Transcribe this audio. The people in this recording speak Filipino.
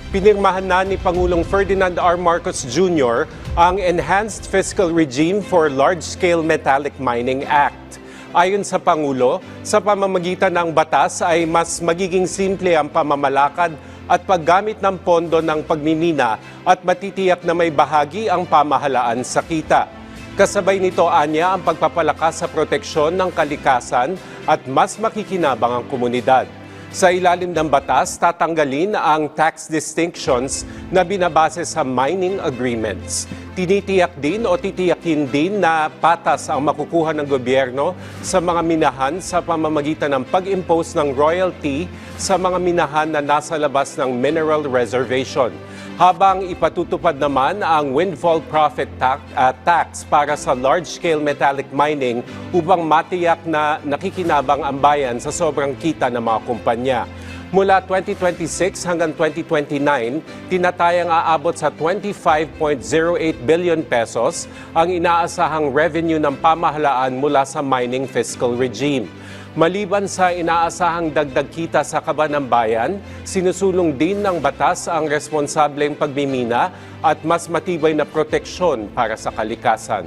Pinirmahan na ni Pangulong Ferdinand R. Marcos Jr. ang Enhanced Fiscal Regime for Large-Scale Metallic Mining Act. Ayon sa Pangulo, sa pamamagitan ng batas ay mas magiging simple ang pamamalakad at paggamit ng pondo ng pagmimina at matitiyak na may bahagi ang pamahalaan sa kita. Kasabay nito anya ang pagpapalakas sa proteksyon ng kalikasan at mas makikinabang ang komunidad. Sa ilalim ng batas, tatanggalin ang tax distinctions na binabase sa mining agreements. Tinitiyak din o titiyakin din na patas ang makukuha ng gobyerno sa mga minahan sa pamamagitan ng pag-impose ng royalty sa mga minahan na nasa labas ng mineral reservation. Habang ipatutupad naman ang windfall profit tax para sa large-scale metallic mining upang matiyak na nakikinabang ang bayan sa sobrang kita ng mga kumpanya. Mula 2026 hanggang 2029, tinatayang aabot sa 25.08 billion pesos ang inaasahang revenue ng pamahalaan mula sa mining fiscal regime. Maliban sa inaasahang dagdag kita sa kaban ng bayan, sinusulong din ng batas ang responsableng pagmimina at mas matibay na proteksyon para sa kalikasan.